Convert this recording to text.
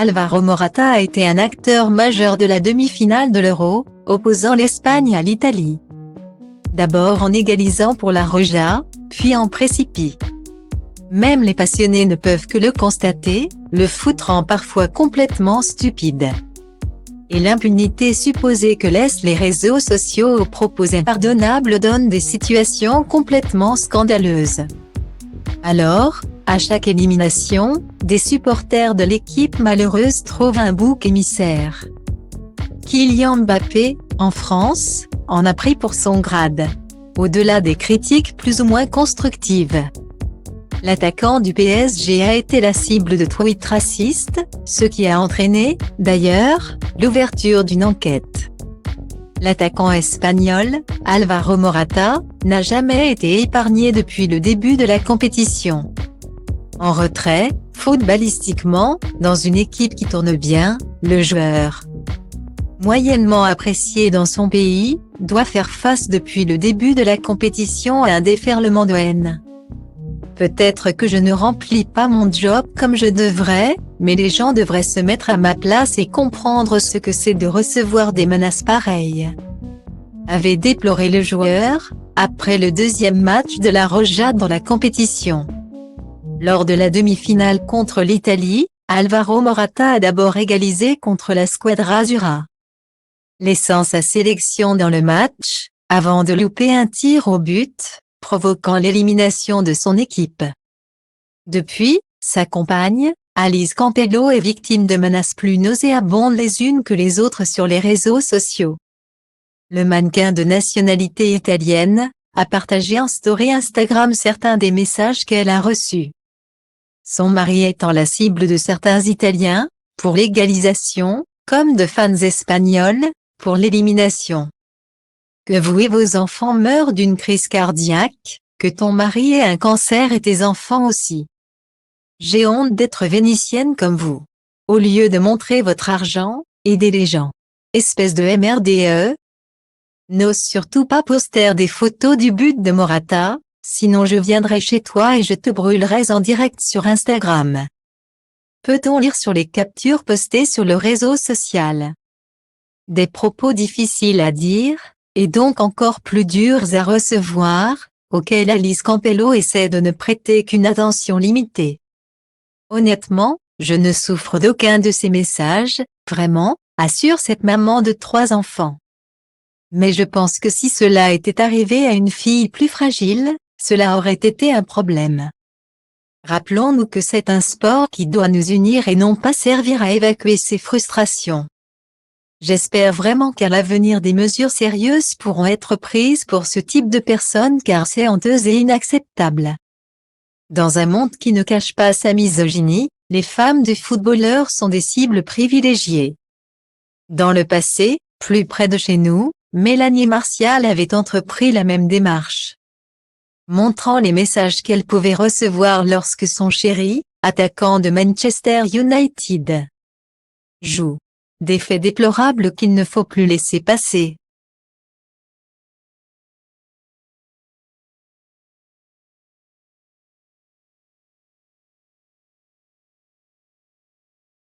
Álvaro Morata a été un acteur majeur de la demi-finale de l'Euro, opposant l'Espagne à l'Italie. D'abord en égalisant pour la Roja, puis en précipi. Même les passionnés ne peuvent que le constater, le foot rend parfois complètement stupide. Et l'impunité supposée que laissent les réseaux sociaux aux propos impardonnables donne des situations complètement scandaleuses. Alors, à chaque élimination, des supporters de l'équipe malheureuse trouvent un bouc émissaire. Kylian Mbappé, en France, en a pris pour son grade. Au-delà des critiques plus ou moins constructives. L'attaquant du PSG a été la cible de tweets racistes, ce qui a entraîné, d'ailleurs, l'ouverture d'une enquête. L'attaquant espagnol, Álvaro Morata, n'a jamais été épargné depuis le début de la compétition. En retrait, footballistiquement, dans une équipe qui tourne bien, le joueur, moyennement apprécié dans son pays, doit faire face depuis le début de la compétition à un déferlement de haine. Peut-être que je ne remplis pas mon job comme je devrais, mais les gens devraient se mettre à ma place et comprendre ce que c'est de recevoir des menaces pareilles. Avait déploré le joueur, après le deuxième match de la Roja dans la compétition. Lors de la demi-finale contre l'Italie, Álvaro Morata a d'abord égalisé contre la Squadra Azzurra, laissant sa sélection dans le match, avant de louper un tir au but, provoquant l'élimination de son équipe. Depuis, sa compagne, Alice Campello est victime de menaces plus nauséabondes les unes que les autres sur les réseaux sociaux. Le mannequin de nationalité italienne a partagé en story Instagram certains des messages qu'elle a reçus. Son mari étant la cible de certains Italiens, pour l'égalisation, comme de fans espagnols, pour l'élimination. Que vous et vos enfants meurent d'une crise cardiaque, que ton mari ait un cancer et tes enfants aussi. J'ai honte d'être vénitienne comme vous. Au lieu de montrer votre argent, aidez les gens. Espèce de MRDE. N'ose surtout pas poster des photos du but de Morata, sinon je viendrai chez toi et je te brûlerai en direct sur Instagram. Peut-on lire sur les captures postées sur le réseau social? Des propos difficiles à dire, et donc encore plus durs à recevoir, auxquels Alice Campello essaie de ne prêter qu'une attention limitée. Honnêtement, je ne souffre d'aucun de ces messages, vraiment, assure cette maman de 3 enfants. Mais je pense que si cela était arrivé à une fille plus fragile, cela aurait été un problème. Rappelons-nous que c'est un sport qui doit nous unir et non pas servir à évacuer ses frustrations. J'espère vraiment qu'à l'avenir des mesures sérieuses pourront être prises pour ce type de personnes car c'est honteux et inacceptable. Dans un monde qui ne cache pas sa misogynie, les femmes de footballeurs sont des cibles privilégiées. Dans le passé, plus près de chez nous, Mélanie Martial avait entrepris la même démarche. Montrant les messages qu'elle pouvait recevoir lorsque son chéri, attaquant de Manchester United, joue. Des faits déplorables qu'il ne faut plus laisser passer.